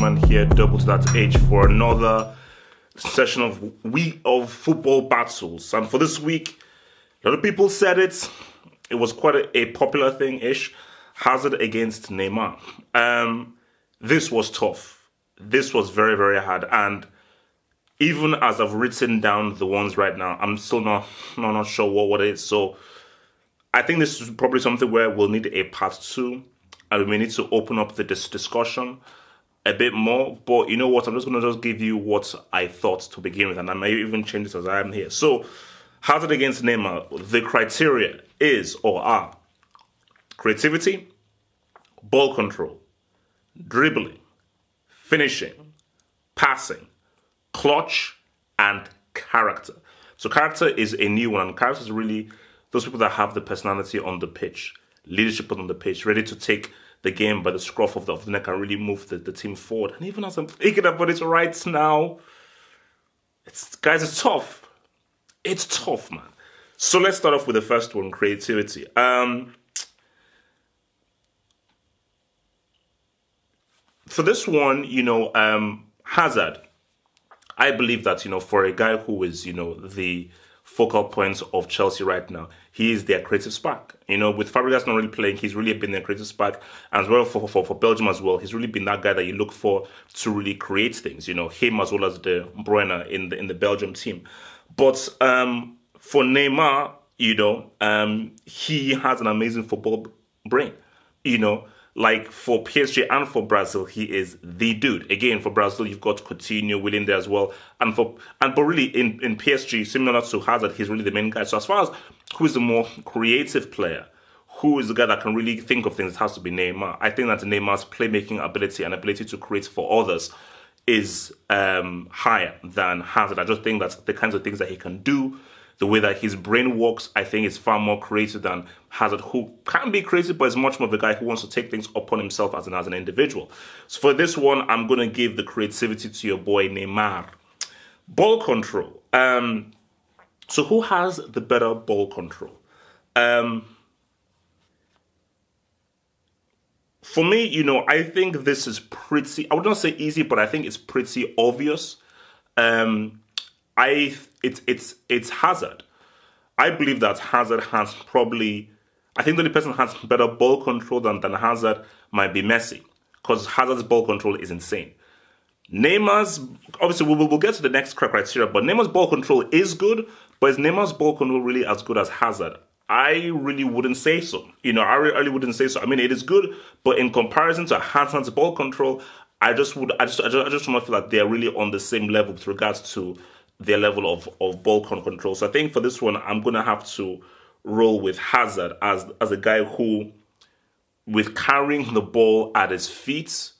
gentlemen, here, double to that age, for another session of Week of Football Battles. And for this week, a lot of people said it was quite a popular thing-ish. Hazard against Neymar. This was tough. This was very, very hard. And even as I've written down the ones right now, I'm still not sure what it is. So I think this is probably something where we'll need a part 2. And we may need to open up this discussion a bit more. But you know what? I'm just going to give you what I thought to begin with. And I may even change it as I am here. So, Hazard against Neymar. The criteria is or are creativity, ball control, dribbling, finishing, passing, clutch, and character. So character is a new one. And character is really those people that have the personality on the pitch. Leadership on the pitch, ready to take the game by the scruff of the neck and really move the team forward. And even as I'm thinking about it right now, guys, it's tough. It's tough, man. So let's start off with the first one, creativity. For this one, Hazard, I believe that, for a guy who is, the focal points of Chelsea right now, he is their creative spark. With Fabregas not really playing, he's really been their creative spark. And as well for Belgium as well, he's really been that guy that you look for to really create things. Him as well as De Bruyne in the Belgium team. But for Neymar, he has an amazing football brain. Like for PSG and for Brazil, he is the dude. Again, for Brazil, you've got Coutinho within there as well. But really in PSG, similar to Hazard, he's really the main guy. So as far as who is the more creative player, who is the guy that can really think of things, it has to be Neymar. I think that Neymar's playmaking ability and ability to create for others is higher than Hazard. I just think that the kinds of things that he can do, the way that his brain works, I think is far more creative than Hazard, who can be creative, but is much more of a guy who wants to take things upon himself as an individual. So for this one, I'm going to give the creativity to your boy Neymar. Ball control. So who has the better ball control? For me, I think this is pretty, I would not say easy, but I think it's pretty obvious. It's Hazard. I believe that Hazard has probably, I think the only person who has better ball control than Hazard might be Messi, because Hazard's ball control is insane. Neymar's, obviously we'll get to the next criteria, but Neymar's ball control is good, but is Neymar's ball control really as good as Hazard? I really wouldn't say so. I really wouldn't say so. I mean, it is good, but in comparison to Hazard's ball control, I just do not feel like they're really on the same level with regards to their level of ball control. So I think for this one, I'm going to have to roll with Hazard as a guy who, with carrying the ball at his feet,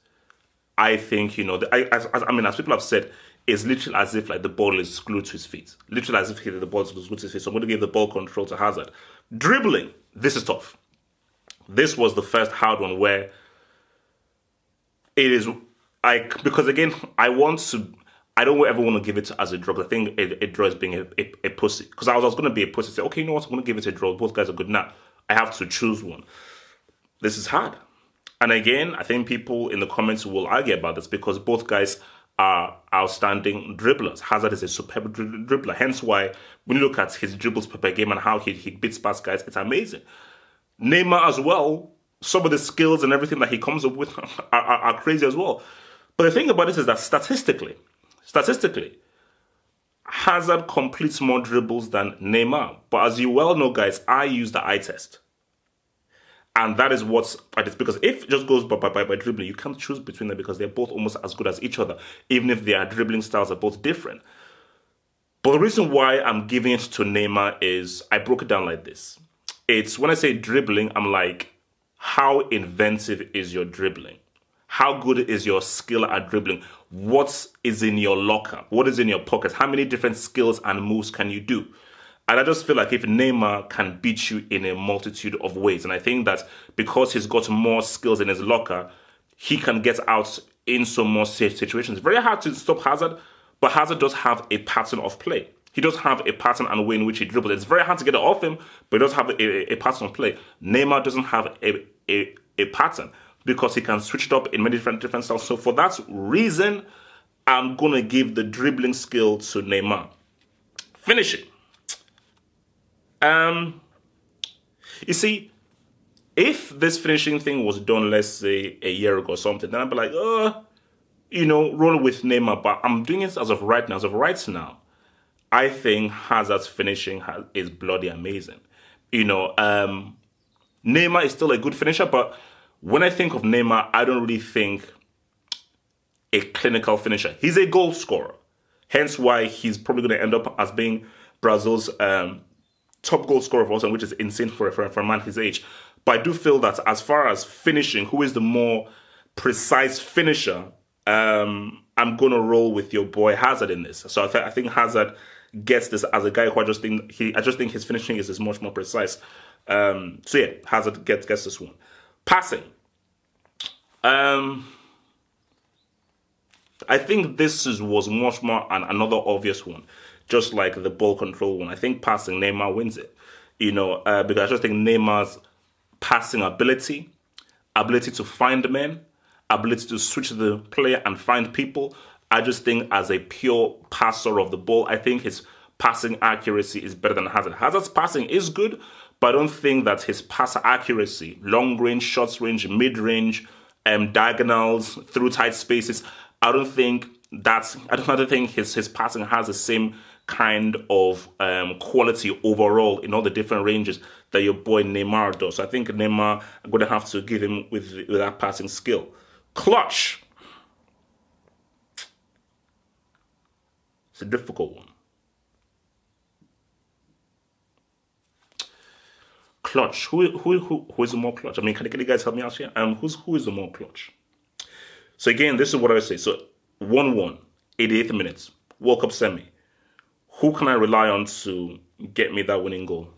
I think, as people have said, it's literally as if like the ball is glued to his feet. Literally as if the ball is glued to his feet. So I'm going to give the ball control to Hazard. Dribbling, this is tough. This was the first hard one where it is like, because again, I don't ever want to give it as a draw. I think a draw is being a pussy. Because I was going to be a pussy. Say, okay, you know what? I'm going to give it a draw. Both guys are good. Now, I have to choose one. This is hard. And again, I think people in the comments will argue about this because both guys are outstanding dribblers. Hazard is a superb dribbler. Hence why, when you look at his dribbles per game and how he beats past guys, it's amazing. Neymar as well, some of the skills and everything that he comes up with are crazy as well. But the thing about this is that statistically, Hazard completes more dribbles than Neymar. But as you well know, guys, I use the eye test. And that is what's at it. Because if it just goes by dribbling, you can't choose between them because they're both almost as good as each other, even if their dribbling styles are both different. But the reason why I'm giving it to Neymar is I broke it down like this. It's when I say dribbling, I'm like, how inventive is your dribbling? How good is your skill at dribbling? What is in your locker? What is in your pockets? How many different skills and moves can you do? And I just feel like if Neymar can beat you in a multitude of ways, and I think that because he's got more skills in his locker, he can get out in some more situations. It's very hard to stop Hazard, but Hazard does have a pattern of play. He does have a pattern and way in which he dribbles. It's very hard to get it off him, but he does have a pattern of play. Neymar doesn't have a pattern. because he can switch it up in many different styles. So for that reason, I'm going to give the dribbling skill to Neymar. Finishing. You see, if this finishing thing was done, let's say, a year ago or something, then I'd be like, roll with Neymar. But I'm doing it as of right now. As of right now, I think Hazard's finishing is bloody amazing. Neymar is still a good finisher, but when I think of Neymar, I don't really think a clinical finisher. He's a goal scorer. Hence why he's probably going to end up as being Brazil's top goal scorer of all time, which is insane for a man his age. But I do feel that as far as finishing, who is the more precise finisher, I'm going to roll with your boy Hazard in this. So I think Hazard gets this as a guy who I just think his finishing is much more precise. So yeah, Hazard gets this one. Passing. I think this was much more another obvious one, just like the ball control one. I think passing, Neymar wins it. Because I just think Neymar's passing ability to find men, ability to switch the player and find people. I just think as a pure passer of the ball, I think his passing accuracy is better than Hazard. Hazard's passing is good, but I don't think that his pass accuracy, long range, short range, mid range, diagonals, through tight spaces, I don't think his passing has the same kind of quality overall in all the different ranges that your boy Neymar does. So I think Neymar, I'm going to have to give him with that passing skill. Clutch. It's a difficult one. Clutch. Who is the more clutch? I mean, can you guys help me out here? Who is the more clutch? So again, this is what I would say. So 1-1, 88th minute, World Cup semi. Who can I rely on to get me that winning goal?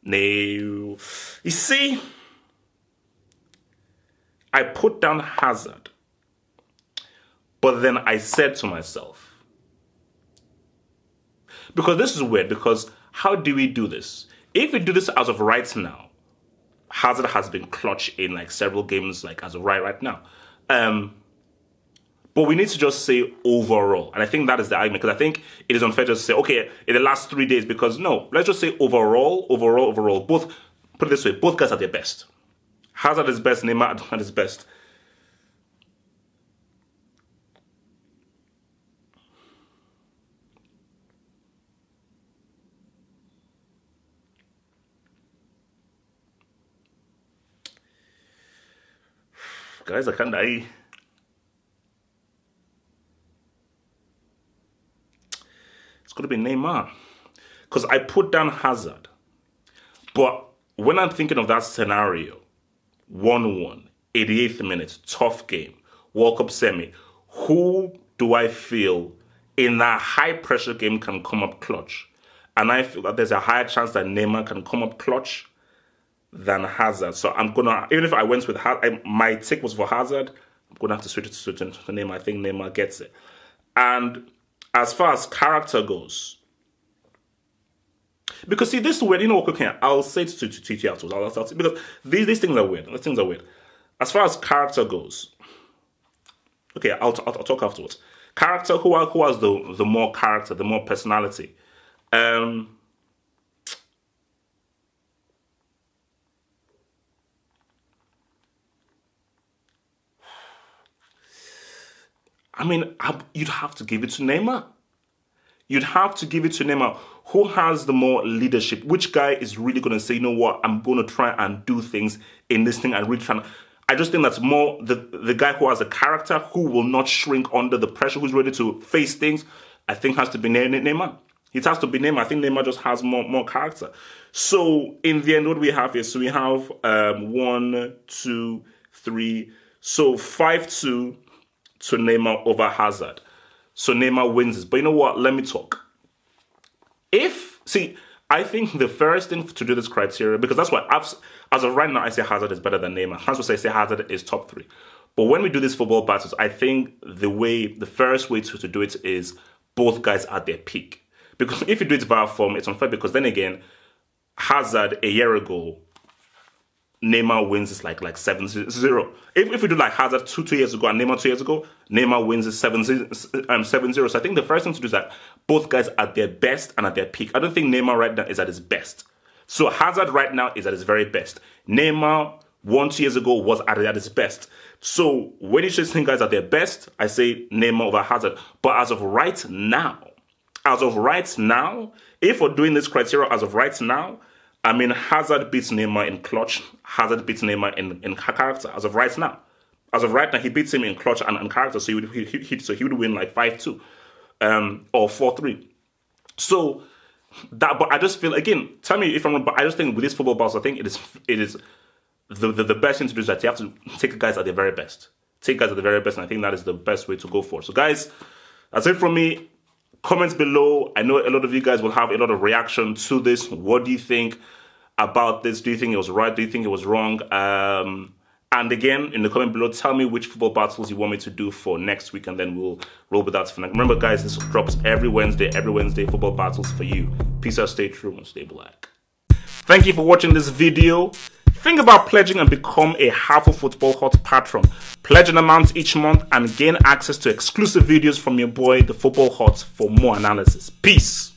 No. You see, I put down Hazard, but then I said to myself, because this is weird, because how do we do this? If we do this as of right now, Hazard has been clutch in like several games, like as of right now. But we need to just say overall. And I think that is the argument, because I think it is unfair to say, okay, in the last 3 days, because no, let's just say overall. Both, put it this way, both guys are their best. Hazard is best, Neymar at his best. Guys, I can't die. It's going to be Neymar. Because I put down Hazard. But when I'm thinking of that scenario, 1-1, 88th minute, tough game, World Cup semi, who do I feel in that high-pressure game can come up clutch? And I feel that there's a higher chance that Neymar can come up clutch than Hazard. So I'm gonna, even if I went with Hazard, my take was for Hazard, I'm gonna have to switch it to Neymar. I think Neymar gets it. And as far as character goes, because see, this is weird. You know what, okay, I'll say it to you afterwards. I'll because these things are weird. These things are weird. As far as character goes, okay, I'll talk afterwards. Character, who has the more character, the more personality? I mean, you'd have to give it to Neymar. You'd have to give it to Neymar. Who has the more leadership? Which guy is really going to say, you know what, I'm going to try and do things in this thing and really try. I just think that's more the guy who has a character, who will not shrink under the pressure, who's ready to face things, I think has to be Neymar. It has to be Neymar. I think Neymar just has more character. So in the end, what do we have here? So we have 1, 2, 3. So 5-2 to Neymar over Hazard. So Neymar wins this. But you know what? Let me talk. I think the first thing to do this criteria, because that's why, as of right now, I say Hazard is better than Neymar. Hence what I say Hazard is top 3. But when we do these football battles, I think the first way to do it is both guys at their peak. Because if you do it via form, it's unfair, because then again, Hazard a year ago Neymar wins is like 7-0. If we do like Hazard two years ago and Neymar 2 years ago, Neymar wins is 7-0. So I think the first thing to do is that both guys are at their best and at their peak. I don't think Neymar right now is at his best. So Hazard right now is at his very best. Neymar 2 years ago was at his best. So when you say guys at their best, I say Neymar over Hazard. But as of right now, if we're doing this criteria as of right now, I mean, Hazard beats Neymar in clutch. Hazard beats Neymar in character as of right now. As of right now, he beats him in clutch and character, so he would win like 5-2 or 4-3. So that, but I just feel, again, tell me if I'm wrong, but I just think with this football balls, I think it is the best thing to do is that you have to take guys at their very best. Take guys at the very best, and I think that is the best way to go for. So guys, that's it from me. Comments below. I know a lot of you guys will have a lot of reaction to this. What do you think about this? Do you think it was right? Do you think it was wrong? And again, in the comment below, tell me which football battles you want me to do for next week, and then we'll roll with that for next. Remember, guys, this drops every Wednesday. Every Wednesday, football battles for you. Peace out, stay true, and stay black. Thank you for watching this video. Think about pledging and become a Half of Football Hot patron. Pledge an amount each month and gain access to exclusive videos from your boy, the Football Hot, for more analysis. Peace.